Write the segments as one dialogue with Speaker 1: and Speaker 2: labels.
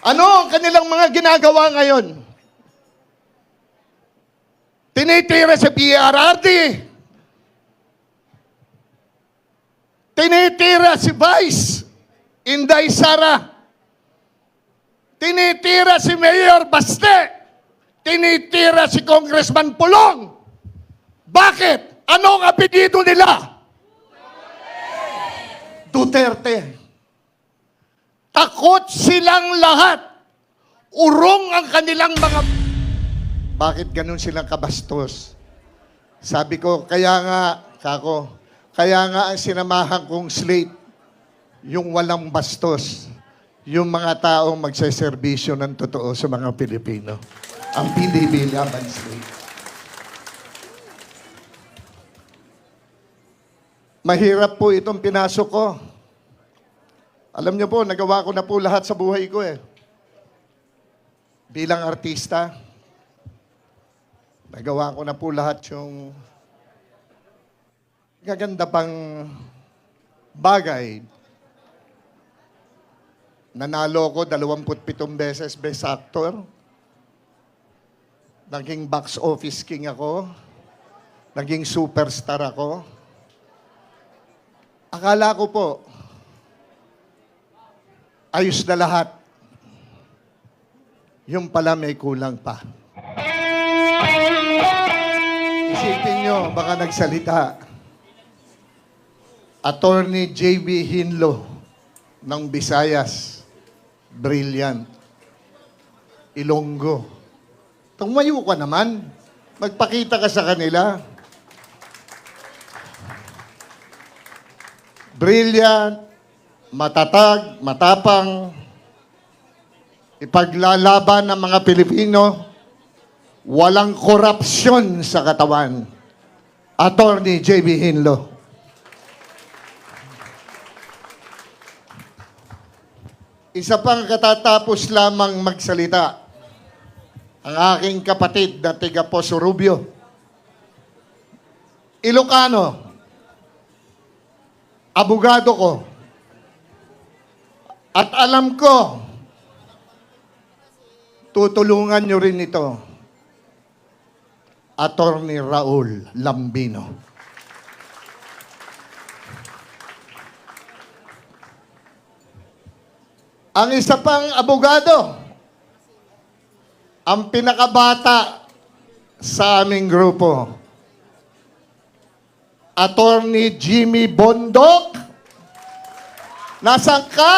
Speaker 1: Ano ang kanilang mga ginagawa ngayon? Tinitira sa PRRD. Tinitira si Vice Inday Sara. Tinitira si Mayor Baste. Tinitira si Congressman Pulong. Bakit? Anong apelyido nila? Duterte. Takot silang lahat. Urong ang kanilang mga... Bakit ganun silang kabastos? Sabi ko, kaya nga ang sinamahan kong slate, yung walang bastos, yung mga taong magseserbisyo ng totoo sa mga Pilipino. Ang PDB Laban Slate. Mahirap po itong pinasok ko. Alam niyo po, nagawa ko na po lahat sa buhay ko eh. Bilang artista, nagawa ko na po lahat yung gaganda pang bagay. Nanalo ko 27 beses Best Actor. Naging box office king ako. Naging superstar ako. Akala ko po, ayos na lahat. Yung pala may kulang pa. Isipin nyo, baka nagsalita. Attorney J.B. Hinlo ng Visayas. Brilliant. Ilonggo. Tumayo ka naman. Magpakita ka sa kanila. Brilliant, matatag, matapang, ipaglalaban ng mga Pilipino, walang korupsyon sa katawan. Attorney J.B. Hinlo. Isa pang katatapos lamang magsalita, ang aking kapatid na tiga Poso Rubio. Ilocano. Abogado ko. At alam ko, tutulungan nyo rin ito. Attorney Raul Lambino. Ang isa pang abogado, ang pinakabata sa aming grupo, Attorney Jimmy Bondok. Nasaan ka?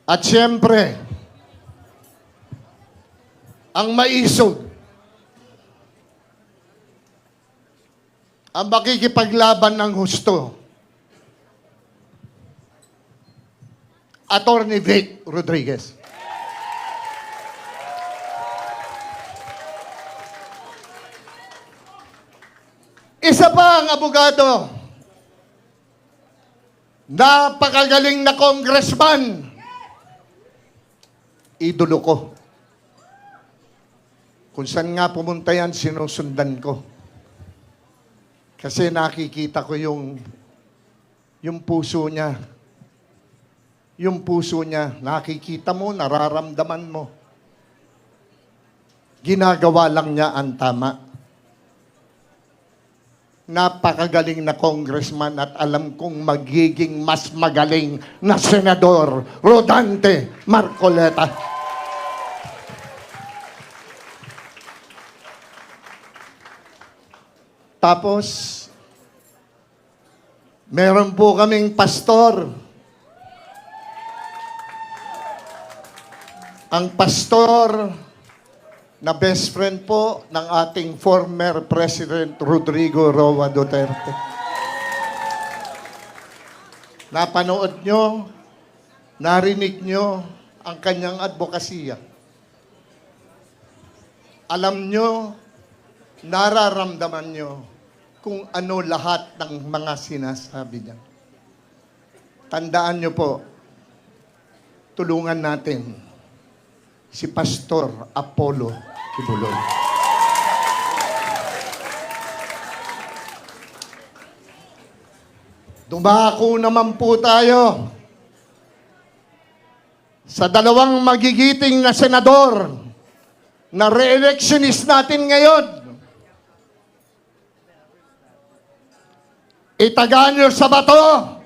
Speaker 1: At siyempre, ang maisog, ang makikipaglaban ng husto, Attorney Vic Rodriguez. Isa pa ang abogado, napakagaling na congressman, idolo ko. Kung saan nga pumunta yan, sinusundan ko. Kasi nakikita ko yung puso niya. Yung puso niya, nakikita mo, nararamdaman mo. Ginagawa lang niya ang tama. Napakagaling na congressman at alam kong magiging mas magaling na senador, Rodante Marcoleta. Tapos, meron po kaming pastor. Ang pastor na best friend po ng ating former President Rodrigo Roa Duterte. Napanood nyo, narinig nyo ang kanyang advokasya. Alam nyo, nararamdaman nyo kung ano lahat ng mga sinasabi niya. Tandaan nyo po, tulungan natin si Pastor Apollo Kibuloy. Dumako naman po tayo sa dalawang magigiting na senador na re-electionist natin ngayon. Itagaan nyo sa bato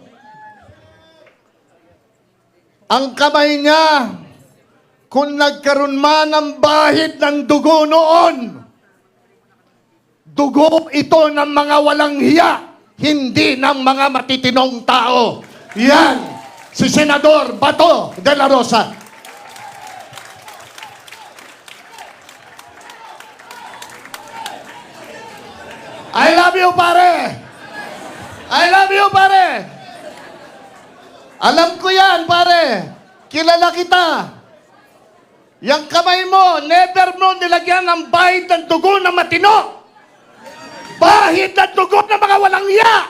Speaker 1: ang kamay niya kung nagkaroon man ng bahid ng dugo noon. Dugo ito ng mga walang hiya, hindi ng mga matitinong tao. Yan, si Senador Bato de la Rosa. I love you, pare! I love you, pare! Alam ko yan, pare. Kilala kita. Yang kamay mo, never mo nilagyan ng bahid ng dugo na matino. Bahid ng dugo ng mga walang hiya.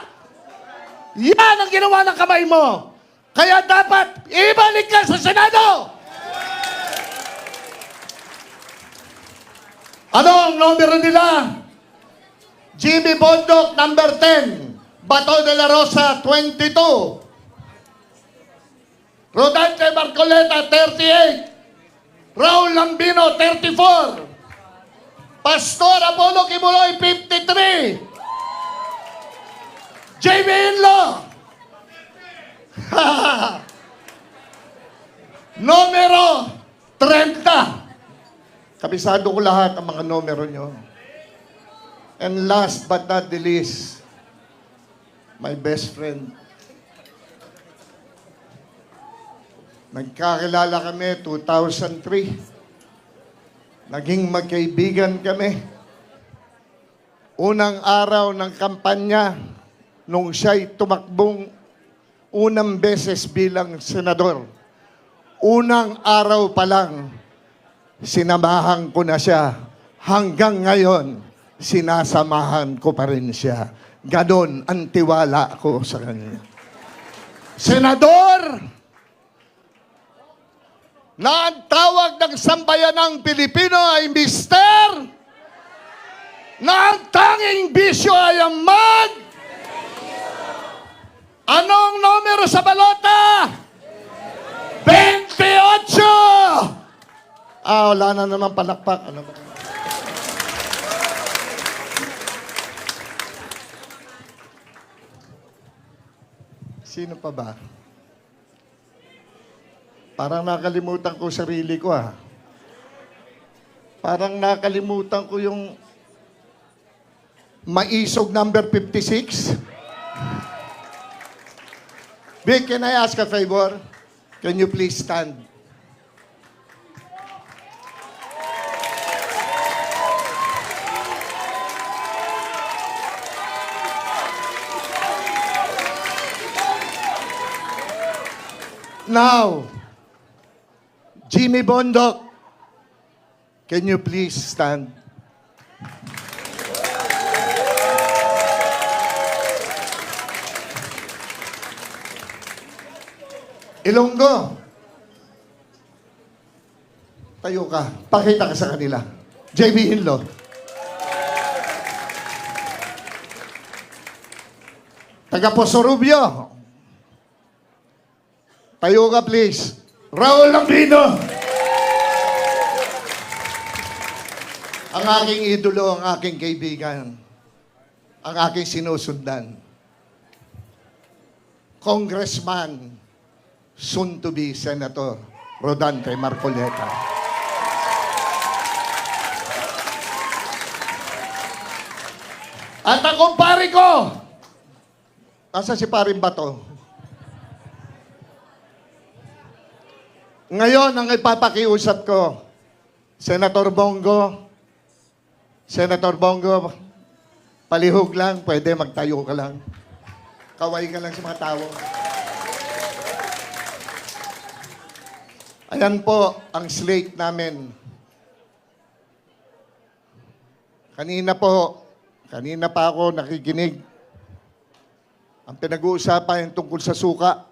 Speaker 1: Yan ang ginawa ng kamay mo. Kaya dapat ibalik ka sa Senado. Ano ang numero nila? Jimmy Bondoc, number 10. Bato de la Rosa, 22. Rodante Marcoleta, 38. Raul Lambino, 34. Pastor Apollo Kibuloy, 53. J.B. Inlo. Numero 30. Kabisado ko lahat ang mga numero nyo. And last but not the least, my best friend. Nagkakilala kami 2003. Naging magkaibigan kami. Unang araw ng kampanya, nung siya'y tumakbong unang beses bilang senador. Unang araw pa lang, sinamahan ko na siya. Hanggang ngayon, sinasamahan ko pa rin siya. Ganon ang tiwala ko sa kanya. Senador, na ang tawag ng sambayanang Pilipino ay Mister, na ang tanging bisyo ay ang mag. Anong numero sa balota? 28! Wala na naman palakpak. Ano ba? Sino pa ba? Parang nakalimutan ko sarili ko, ah. Parang nakalimutan ko yung maisog number 56. Vic, can I ask a favor? Can you please stand? Now, Jimmy Bondoc, can you please stand? Ilonggo, tayo ka. Pakita ka sa kanila. J.B. Inlo. Taga Poso Rubio. Tayo ka, please. Raul Lambino. Ang aking idolo, ang aking kaibigan, ang aking sinusundan. Congressman, soon to be Senator Rodante Marcoleta. At ang pari ko, asa si paring Bato? Ngayon, ang ipapakiusap ko, Senator Bongo, palihog lang, pwede magtayo ka lang. Kaway ka lang sa mga tao. Ayan po ang slate namin. Kanina pa ako nakikinig. Ang pinag-uusapan yung tungkol sa suka.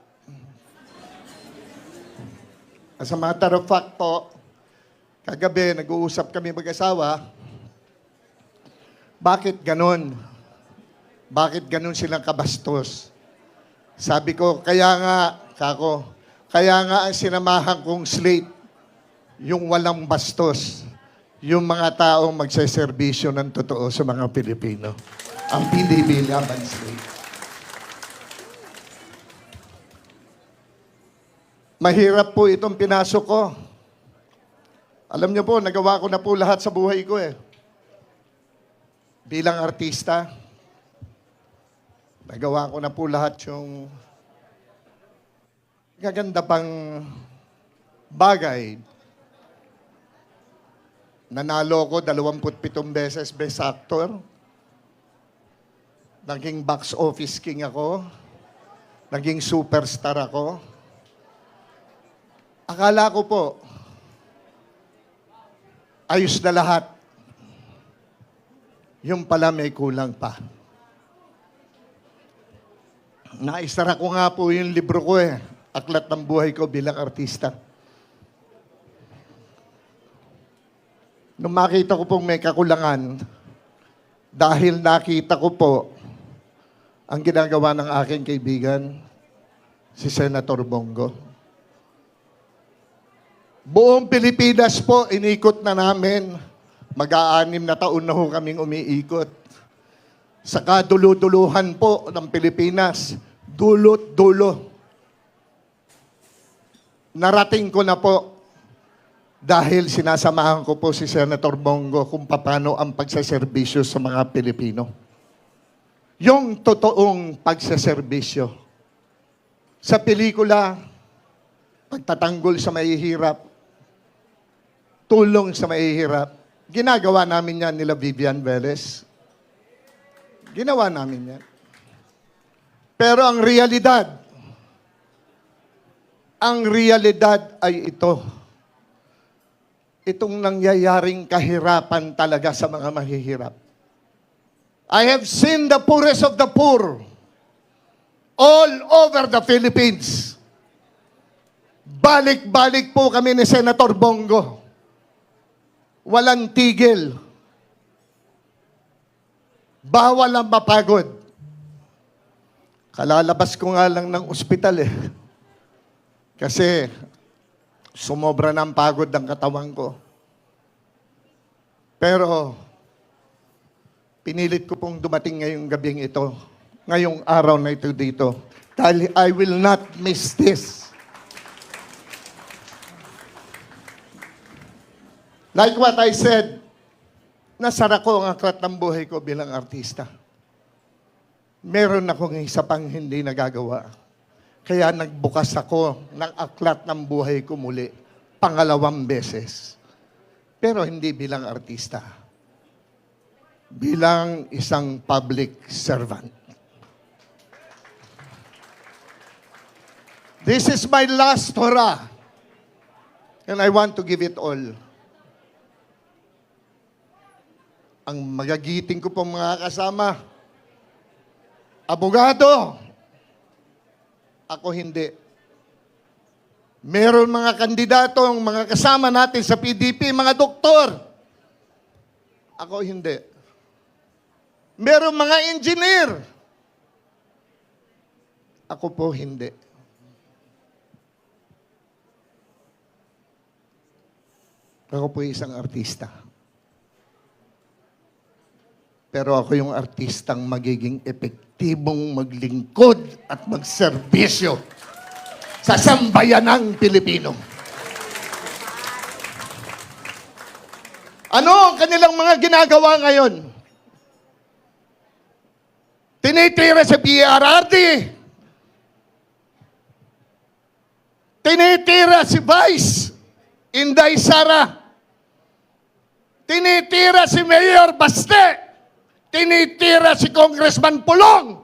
Speaker 1: As a matter of fact po, kagabi nag-uusap kami mag-asawa, bakit ganon? Bakit ganon silang kabastos? Sabi ko, kaya nga ang sinamahan kong slate, yung walang bastos, yung mga taong magseserbisyo ng totoo sa mga Pilipino. Ang PDB Laban Slate. Mahirap po itong pinasok ko. Alam niyo po, nagawa ko na po lahat sa buhay ko eh. Bilang artista, nagawa ko na po lahat yung gaganda pang bagay. Nanalo ko 27 beses Best Actor. Naging box office king ako. Naging superstar ako. Akala ko po, ayos na lahat. Yung pala may kulang pa. Naisara ko nga po yung libro ko eh. Aklat ng buhay ko bilang artista. Nung makita ko pong may kakulangan, dahil nakita ko po ang ginagawa ng aking kaibigan, si Senator Bongo. Buong Pilipinas po, inikot na namin. Mag-aanim na taon na ho kaming umiikot. Sa kaduluduluhan po ng Pilipinas, dulot dulo. Narating ko na po dahil sinasamahan ko po si Senator Bongo kung paano ang pagsaserbisyo sa mga Pilipino. Yung totoong pagsaserbisyo. Sa pelikula, pagtatanggol sa mahihirap, tulong sa mahihirap, ginagawa namin yan nila Vivian Velez. Ginawa namin yan. Pero ang realidad ay ito. Itong nangyayaring kahirapan talaga sa mga mahihirap. I have seen the poorest of the poor all over the Philippines. Balik-balik po kami ni Senator Bongo. Walang tigil. Bawal ang mapagod. Kalalabas ko nga lang ng ospital eh. Kasi sumobra ng pagod ng katawan ko. Pero pinilit ko pong dumating ngayong gabing ito, ngayong araw na ito dito. Dahil I will not miss this. Like what I said, nasara ko ang aklat ng buhay ko bilang artista. Meron akong isa pang hindi nagagawa. Kaya nagbukas ako ng aklat ng buhay ko muli, pangalawang beses. Pero hindi bilang artista. Bilang isang public servant. This is my last hurrah. And I want to give it all. Ang magagiting ko pong mga kasama, abogado, ako hindi. Meron mga kandidatong, mga kasama natin sa PDP, mga doktor. Ako hindi. Meron mga engineer. Ako po hindi. Ako po isang artista. Pero ako yung artistang magiging epektibong maglingkod at magserbisyo sa sambayanang Pilipino. Ano ang kanilang mga ginagawa ngayon? Tinitira sa PRRD. Tinitira si Vice Inday Sara. Tinitira si Mayor Baste. Tinitira si Congressman Pulong.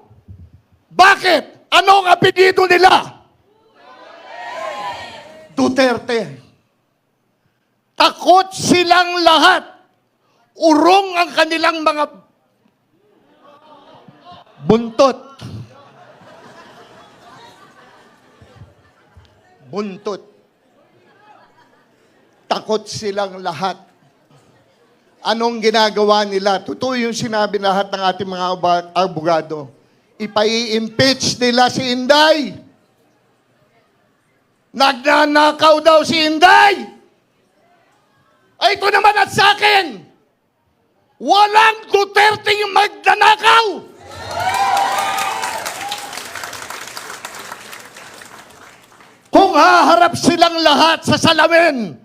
Speaker 1: Bakit? Ano ang apelyido nila? Duterte. Takot silang lahat. Urong ang kanilang mga buntot. Buntot. Takot silang lahat. Anong ginagawa nila? Totoo yung sinabi lahat ng ating mga abogado. Ipai-impeach nila si Inday. Nagnanakaw daw si Inday. Ay, ito naman at sa akin. Walang Duterte yung magnanakaw. Kung haharap silang lahat sa salamin,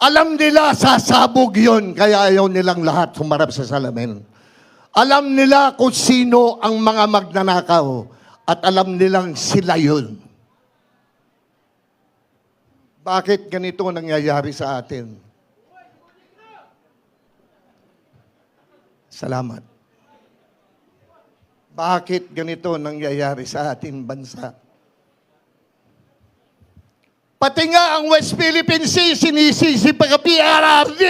Speaker 1: alam nila sasabog yun, kaya ayaw nilang lahat humarap sa salamin. Alam nila kung sino ang mga magnanakaw at alam nilang sila yun. Bakit ganito nangyayari sa atin? Salamat. Bakit ganito nangyayari sa ating bansa? Pati nga ang West Philippine Sea, sinisisi pa ka PRRD.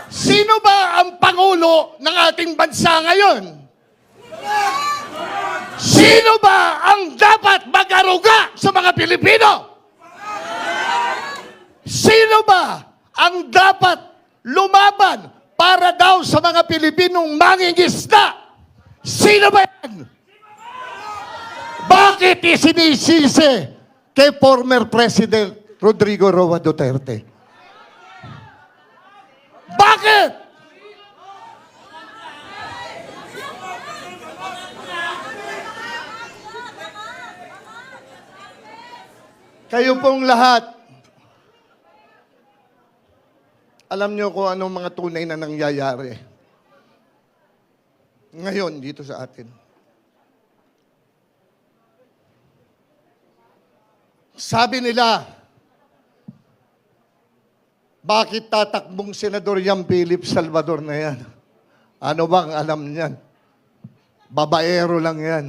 Speaker 1: Sino ba ang Pangulo ng ating bansa ngayon? Sino ba ang dapat mag-aruga sa mga Pilipino? Sino ba ang dapat lumaban para daw sa mga Pilipinong mangingisda? Sino ba yan? Bakit isinisisi kay former President Rodrigo Roa Duterte? Bakit? Kayo pong lahat, alam niyo kung anong mga tunay na nangyayari ngayon dito sa atin. Sabi nila, bakit tatakbong Senador Yang Philip Salvador na yan? Ano bang alam niyan? Babaero lang yan.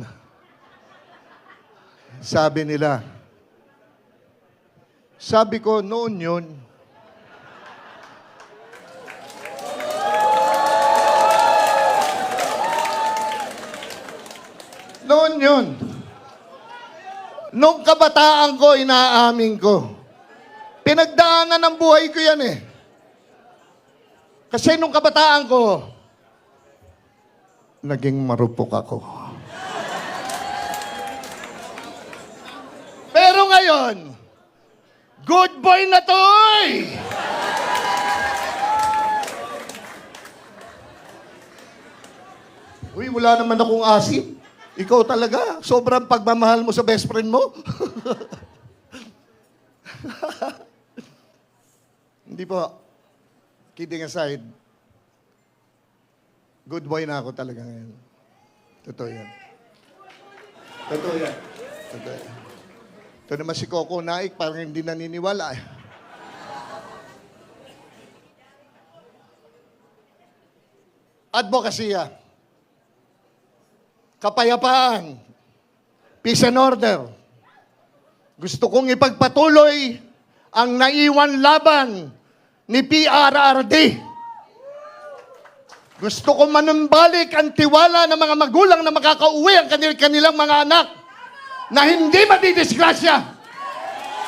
Speaker 1: Sabi nila. Sabi ko, noon yun, Nung kabataan ko, inaamin ko. Pinagdaanan ng buhay ko yan eh. Kasi nung kabataan ko, naging marupok ako. Pero ngayon, good boy na to eh! Uy, wala naman akong asim. Ikaw talaga, sobrang pagmamahal mo sa best friend mo. Hindi po. Kidding aside, good boy na ako talaga ngayon. Totoo yan. Totoo yan. Totoo yan. Ito naman si Coco Naik, parang hindi naniniwala. Advokasya. Kapayapaan, peace and order. Gusto kong ipagpatuloy ang naiwan laban ni PRRD. Gusto kong manumbalik ang tiwala ng mga magulang na makakauwi ang kanilang mga anak na hindi madidisgrasya,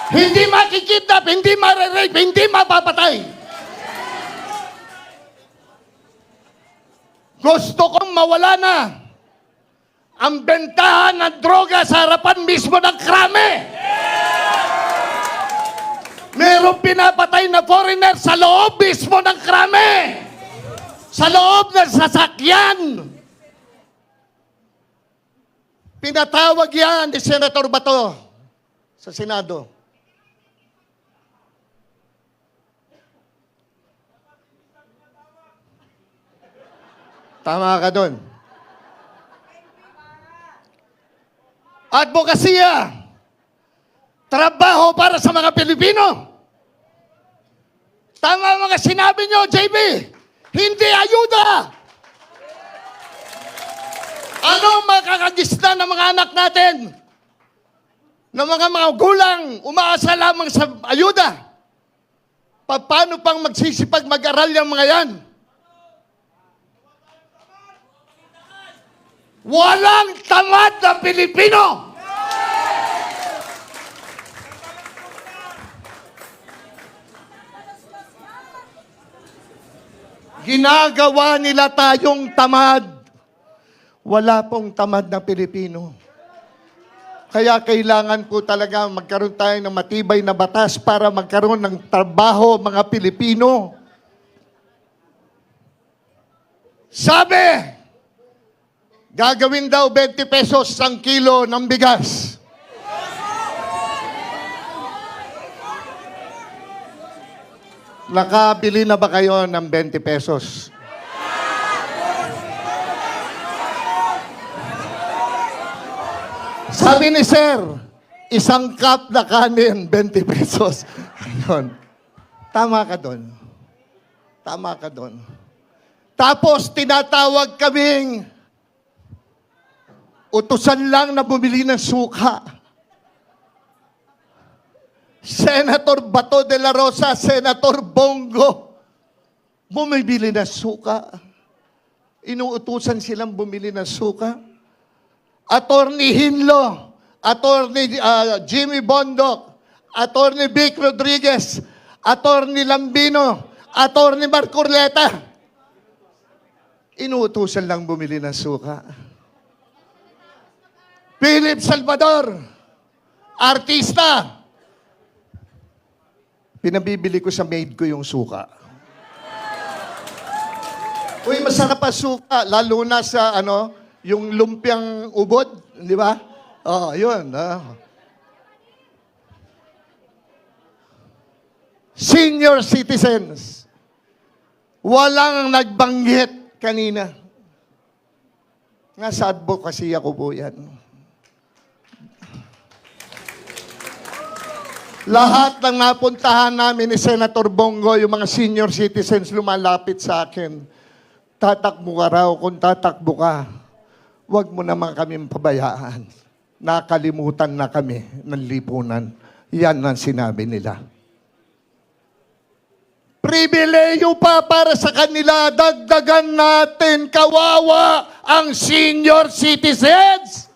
Speaker 1: hindi makikidnap, hindi marerape, hindi mapapatay. Gusto kong mawala na ang bentahan ng droga sa harapan mismo ng krame. Merong pinapatay na foreigner sa loob mismo ng krame. Sa loob ng sasakyan. Pinatawag yan ni Senator Bato sa Senado. Tama ka doon. Advokasya, trabaho para sa mga Pilipino. Tama mga sinabi nyo, JB, hindi ayuda. Ano makakagisna ng mga anak natin? Ng mga gulang, umaasa lamang sa ayuda. Paano pang magsisipag mag-aral yung mga yan? Walang tamad na Pilipino! Ginagawa nila tayong tamad. Wala pong tamad na Pilipino. Kaya kailangan po talaga magkaroon tayo ng matibay na batas para magkaroon ng trabaho mga Pilipino. Sabi, gagawin daw 20 pesos ang kilo ng bigas. Nakabili na ba kayo ng 20 pesos? Sabi ni Sir, isang cup na kanin, 20 pesos. Ayun. Tama ka doon. Tama ka doon. Tapos tinatawag kaming utusan lang na bumili ng suka. Senator Bato de la Rosa, Senator Bongo, bumibili ng suka. Inuutusan silang bumili ng suka. Attorney Hinlo, Attorney Jimmy Bondoc, Attorney Vic Rodriguez, Attorney Lambino, Attorney Marcoleta. Inuutusan lang bumili ng suka. Philip Salvador, artista. Pinabibili ko sa maid ko yung suka. Uy, masarap pa suka, lalo na sa yung lumpiang ubod, di ba? Oh, yun. Senior citizens. Walang nagbanggit kanina. Nasa advocacy ako po yan. Lahat ng napuntahan namin ni Senator Bongo, yung mga senior citizens lumalapit sa akin. Tatakbo ka raw. Kung tatakbo ka, huwag mo naman kami pabayaan. Nakalimutan na kami ng lipunan. Yan ang sinabi nila. Pribileyo pa para sa kanila. Dagdagan natin, kawawa ang senior citizens.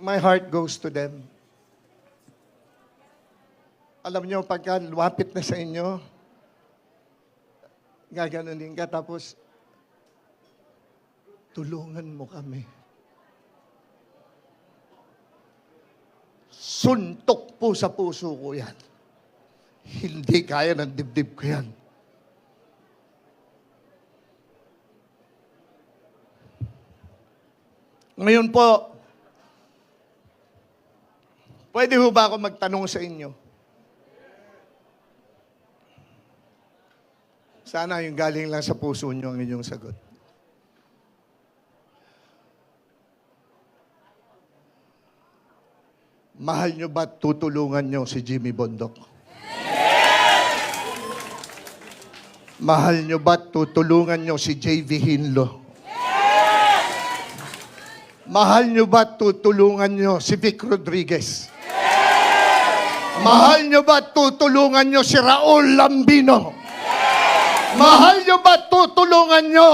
Speaker 1: My heart goes to them. Alam nyo, pagka lumapit na sa inyo, gaganunin ka, tapos, tulungan mo kami. Suntok po sa puso ko yan. Hindi kaya ng dibdib ko yan. Ngayon po, pwede ho ba ako magtanong sa inyo? Sana yung galing lang sa puso nyo ang inyong sagot. Mahal nyo ba tutulungan nyo si Jimmy Bondoc? Mahal nyo ba tutulungan nyo si JV Hinlo? Mahal nyo ba tutulungan nyo si Vic Rodriguez? Mahal nyo ba tutulungan nyo si Raul Lambino? Mahal nyo ba tutulungan nyo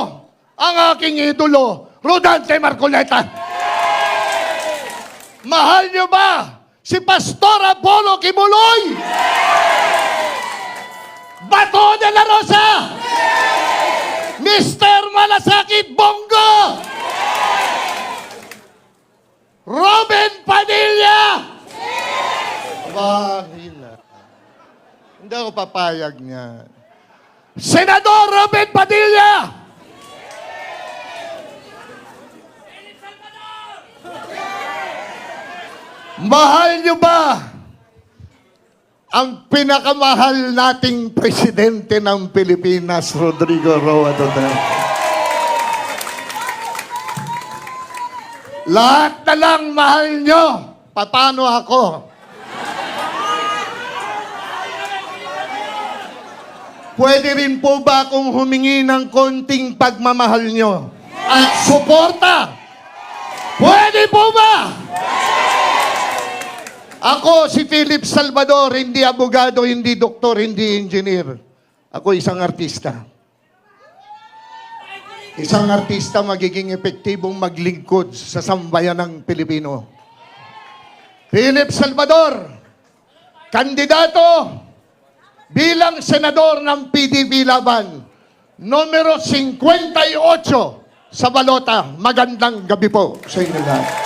Speaker 1: ang aking idolo, Rodante Marcoleta? Mahal nyo ba si Pastor Apollo Kibuloy? Bato de la Rosa? Mr. Malasakit Bongo? Robin Padilla? Hindi ako papayag niya. Senador Robin Padilla! Mahal niyo ba ang pinakamahal nating presidente ng Pilipinas, Rodrigo Roa Duterte? Lahat na lang mahal niyo. Paano ako? Pwede rin po ba akong humingi ng konting pagmamahal nyo? At suporta? Pwede po ba? Ako si Philip Salvador, hindi abogado, hindi doktor, hindi engineer. Ako isang artista. Isang artista magiging epektibong maglingkod sa sambayan ng Pilipino. Philip Salvador, kandidato bilang senador ng PDP Laban, numero 58 sa balota. Magandang gabi po sa inyo lahat.